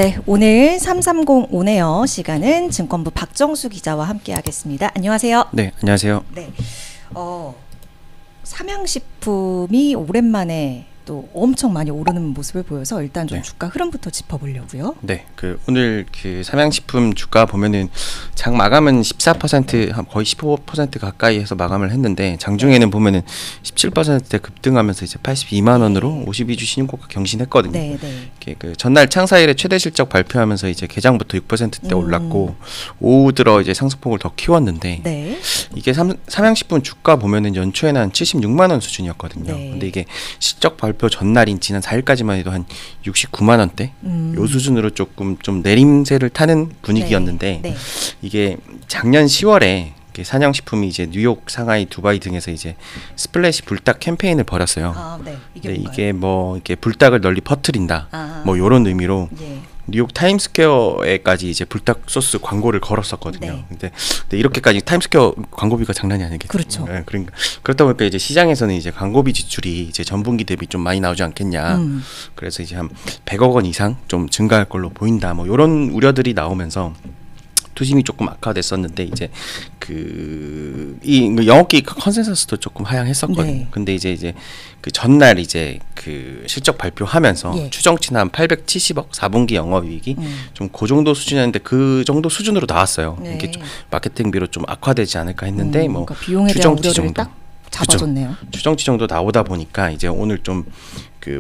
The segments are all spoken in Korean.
네, 오늘 330 오네요. 시간은 증권부 박정수 기자와 함께하겠습니다. 안녕하세요. 네, 안녕하세요. 네, 삼양식품이 오랜만에 또 엄청 많이 오르는 모습을 보여서 일단 좀 주가 흐름부터 짚어보려고요. 네, 오늘 삼양식품 주가 보면은 장 마감은 14% 거의 15% 가까이 해서 마감을 했는데 장중에는 보면은 17%대 급등하면서 이제 82만 원으로 52주 신고가 경신했거든요. 네, 네. 전날 창사일에 최대 실적 발표하면서 이제 개장부터 6%대 올랐고 오후 들어 이제 상승폭을 더 키웠는데 네. 이게 삼양식품 주가 보면은 연초에는 한 76만 원 수준이었거든요. 네. 근데 이게 실적 발표 전날인 지난 4일까지만 해도 한 69만 원대 요 수준으로 조금 좀 내림세를 타는 분위기였는데 네. 네. 이게 작년 10월에 삼양식품이 이제 뉴욕, 상하이, 두바이 등에서 이제 스플래시 불닭 캠페인을 벌였어요. 아, 네. 이게 뭐 이렇게 불닭을 널리 퍼뜨린다. 뭐 이런 의미로 예. 뉴욕 타임스퀘어에까지 이제 불닭 소스 광고를 걸었었거든요. 네. 근데 이렇게까지 타임스퀘어 광고비가 장난이 아니겠죠. 그렇죠. 네, 그렇다 보니까 이제 시장에서는 이제 광고비 지출이 이제 전분기 대비 좀 많이 나오지 않겠냐. 그래서 이제 한 100억 원 이상 좀 증가할 걸로 보인다. 뭐 이런 우려들이 나오면서 투심이 조금 악화됐었는데 이제 이 영업기획 컨센서스도 조금 하향했었거든요. 네. 근데 이제 그 전날 이제 실적 발표하면서 예. 추정치는 한 870억 4분기 영업이익이 좀 그 정도 수준이었는데 그 정도 수준으로 나왔어요. 네. 이게 좀 마케팅비로 좀 악화되지 않을까 했는데 뭐 그러니까 비용에 대한 우려를 딱 잡아줬네요. 추정치 정도 나오다 보니까 이제 오늘 좀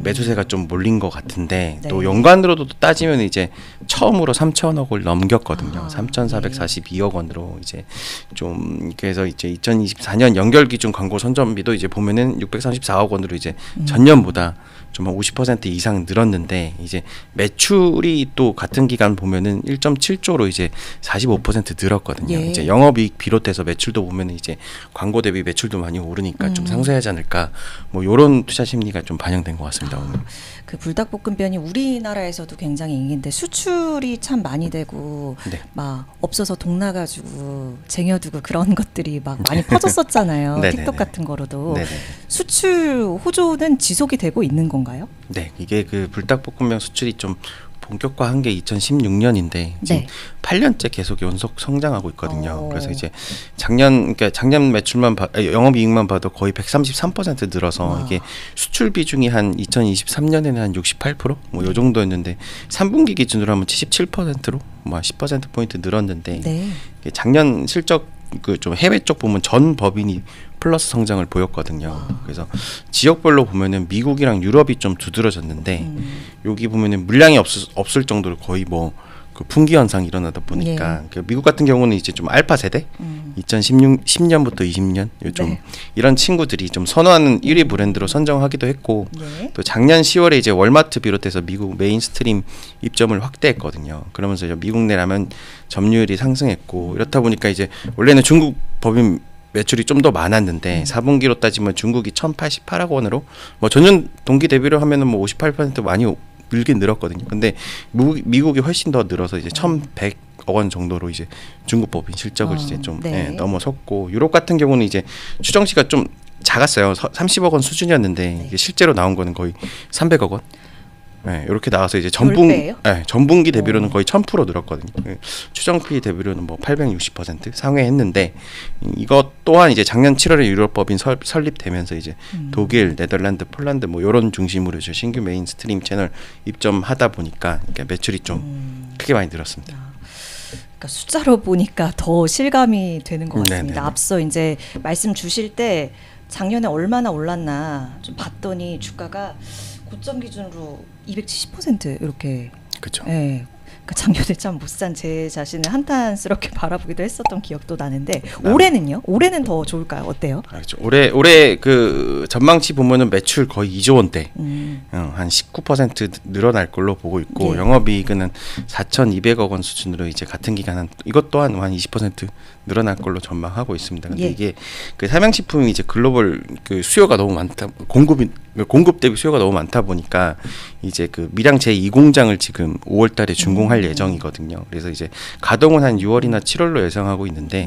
매수세가 좀 몰린 것 같은데 네. 또 연간으로도 따지면 이제 처음으로 3천억을 넘겼거든요. 3,442억 원으로 이제 좀 그래서 이제 2024년 연결 기준 광고 선전비도 이제 보면은 634억 원으로 이제 전년보다 좀 한 50% 이상 늘었는데 이제 매출이 또 같은 기간 보면은 1.7조로 이제 45% 늘었거든요. 예. 이제 영업이익 비롯해서 매출도 보면은 이제 광고 대비 매출도 많이 오르니까 좀 상쇄하지 않을까 뭐 이런 투자 심리가 좀 반영된 것 같습니다. 오늘. 그 불닭볶음면이 우리나라에서도 굉장히 인기인데 수출이 참 많이 되고 네. 막 없어서 동나가지고 쟁여두고 그런 것들이 막 많이 퍼졌었잖아요. 틱톡 같은 거로도. 네네. 수출 호조는 지속이 되고 있는 건가요? 네, 이게 불닭볶음면 수출이 좀 본격화한 게 2016년인데 지금 네. 8년째 계속 연속 성장하고 있거든요. 그래서 이제 작년 매출만 영업이익만 봐도 거의 133% 늘어서 와. 이게 수출 비중이 한 2023년에는 한 68%뭐 요 정도였는데 3분기 기준으로 하면 77%로 뭐 10% 포인트 늘었는데 네. 작년 실적 좀 해외 쪽 보면 전 법인이 플러스 성장을 보였거든요. 그래서 지역별로 보면은 미국이랑 유럽이 좀 두드러졌는데 여기 보면은 물량이 없을 정도로 거의 뭐 풍기 현상이 일어나다 보니까 미국 같은 경우는 이제 좀 알파 세대 2010년부터 20년 요즘 이런 친구들이 좀 선호하는 1위 브랜드로 선정하기도 했고 또 작년 10월에 이제 월마트 비롯해서 미국 메인스트림 입점을 확대했거든요. 그러면서 이제 미국 내 라면 점유율이 상승했고 이렇다 보니까 이제 원래는 중국 법인 매출이 좀 더 많았는데 4분기로 따지면 중국이 1,088억 원으로 뭐 전년 동기 대비로 하면은 뭐 58% 많이 늘긴 늘었거든요. 근데 미국이 훨씬 더 늘어서 이제 1,100억 원 정도로 이제 중국 법인 실적을 이제 좀 넘어섰고 유럽 같은 경우는 이제 추정치가 좀 작았어요. 30억 원 수준이었는데 이게 실제로 나온 거는 거의 300억 원. 네, 이렇게 나와서 이제 전분기 대비로는 거의 1000% 늘었거든요. 추정피 대비로는 뭐 860% 상회했는데 이것 또한 이제 작년 7월에 유럽 법인 설립되면서 이제 독일, 네덜란드, 폴란드 뭐 이런 중심으로 이제 신규 메인스트림 채널 입점하다 보니까 매출이 좀 크게 많이 늘었습니다. 그러니까 숫자로 보니까 더 실감이 되는 것 같습니다. 네네네. 앞서 이제 말씀 주실 때 작년에 얼마나 올랐나 좀 봤더니 주가가 고점 기준으로 270% 이렇게. 그렇죠. 네. 그러니까 작년에 참 못 산 제 자신을 한탄스럽게 바라보기도 했었던 기억도 나는데 올해는요? 올해는 더 좋을까요? 어때요? 그렇죠. 올해 전망치 보면은 매출 거의 2조 원대, 한 19% 늘어날 걸로 보고 있고 영업이익은 한 4,200억 원 수준으로 이제 같은 기간 이것 또한 한 20% 늘어날 걸로 전망하고 있습니다. 근데 이게 삼양식품이 이제 글로벌 수요가 너무 많다, 공급 대비 수요가 너무 많다 보니까 이제 밀양 제2공장을 지금 5월달에 준공할 예정이거든요. 그래서 이제 가동은 한 6월이나 7월로 예상하고 있는데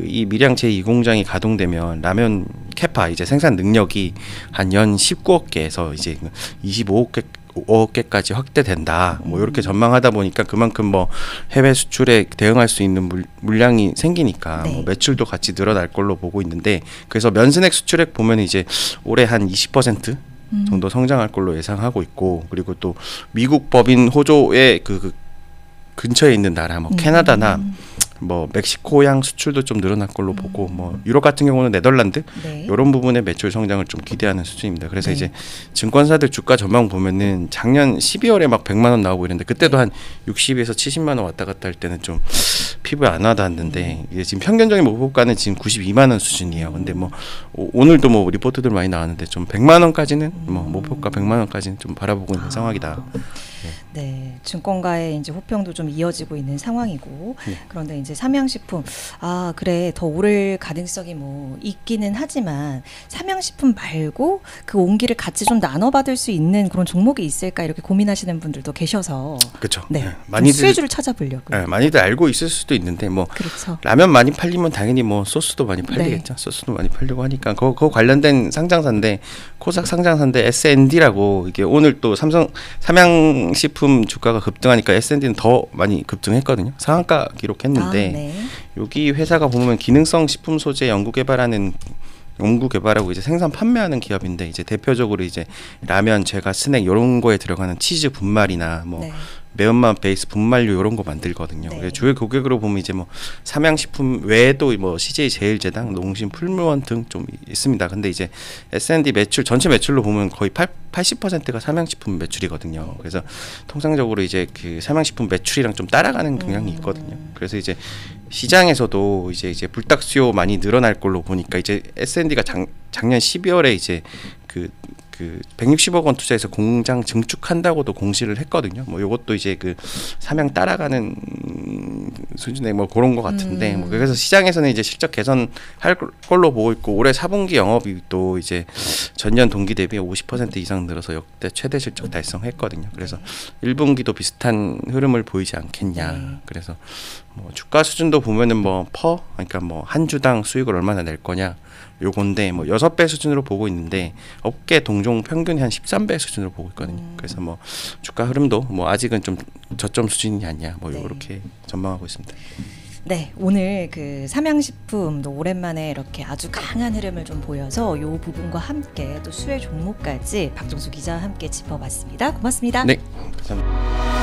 이 밀양 제2공장이 가동되면 라면 캐파 이제 생산 능력이 한 연 19억 개에서 이제 25억 5억 개까지 확대된다. 뭐 이렇게 전망하다 보니까 그만큼 뭐 해외 수출에 대응할 수 있는 물량이 생기니까 네. 뭐 매출도 같이 늘어날 걸로 보고 있는데, 그래서 면스넥 수출액 보면 이제 올해 한 20% 정도 성장할 걸로 예상하고 있고, 그리고 또 미국 법인 호조의 그 근처에 있는 나라 뭐 캐나다나 뭐 멕시코향 수출도 좀 늘어날 걸로 보고, 뭐 유럽 같은 경우는 네덜란드 네. 이런 부분의 매출 성장을 좀 기대하는 수준입니다. 그래서 네. 이제 증권사들 주가 전망 보면은 작년 12월에 막 100만 원 나오고 이랬는데, 그때도 한 60에서 70만 원 왔다 갔다 할 때는 좀 피부에 안 와닿았는데, 이게 지금 평균적인 목표가는 지금 92만 원 수준이에요. 근데 뭐 오늘도 뭐 리포트들 많이 나왔는데 좀 100만 원까지는 뭐 목표가 100만 원까지는 좀 바라보고 있는 상황이다. 네, 증권가의 이제 호평도 좀 이어지고 있는 상황이고, 그런데 이제 삼양식품, 아 그래 더 오를 가능성이 뭐 있기는 하지만 삼양식품 말고 그 온기를 같이 좀 나눠받을 수 있는 그런 종목이 있을까 이렇게 고민하시는 분들도 계셔서, 그렇죠. 네, 네, 많이들 수혜주를 찾아보려고요. 네, 많이들 알고 있을 수도 있는데, 뭐 그렇죠. 라면 많이 팔리면 당연히 뭐 소스도 많이 팔리겠죠. 소스도 많이 팔리고 하니까 그거 관련된 상장사인데, 코삭 상장사인데 S&D라고, 이게 오늘 또 삼양식품 주가가 급등하니까 S&D는 더 많이 급등했거든요. 상한가 기록했는데, 네. 여기 회사가 보면 기능성 식품 소재 연구 개발하고 이제 생산 판매하는 기업인데, 이제 대표적으로 이제 라면, 제과, 스낵 이런 거에 들어가는 치즈 분말이나 뭐 네. 매운맛 베이스 분말류 이런 거 만들거든요. 네. 주요 고객으로 보면 이제 뭐 삼양식품 외에도 뭐 CJ 제일제당, 농심, 풀무원 등 좀 있습니다. 근데 이제 S&D 매출 전체 매출로 보면 거의 80%가 삼양식품 매출이거든요. 그래서 통상적으로 이제 그 삼양식품 매출이랑 좀 따라가는 경향이 있거든요. 그래서 이제 시장에서도 이제 불닭 수요 많이 늘어날 걸로 보니까, 이제 S&D가 작년 12월에 이제 그 160억 원 투자해서 공장 증축한다고도 공시를 했거든요. 뭐 이것도 이제 그 삼양 따라가는 수준의 뭐 그런 것 같은데, 뭐 그래서 시장에서는 이제 실적 개선할 걸로 보고 있고, 올해 4분기 영업이 또 이제 전년 동기 대비 50% 이상 늘어서 역대 최대 실적 달성했거든요. 그래서 1분기도 비슷한 흐름을 보이지 않겠냐. 그래서 뭐 주가 수준도 보면은 뭐 그러니까 뭐 한 주당 수익을 얼마나 낼 거냐, 요건데 뭐 6배 수준으로 보고 있는데, 업계 동종 평균이 한 13배 수준으로 보고 있거든요. 그래서 뭐 주가 흐름도 뭐 아직은 좀 저점 수준이 아니냐, 뭐 이렇게 전망하고 있습니다. 네, 오늘 그 삼양식품도 오랜만에 이렇게 아주 강한 흐름을 좀 보여서 이 부분과 함께 또 수혜 종목까지 박종수 기자와 함께 짚어봤습니다. 고맙습니다. 네, 감사합니다.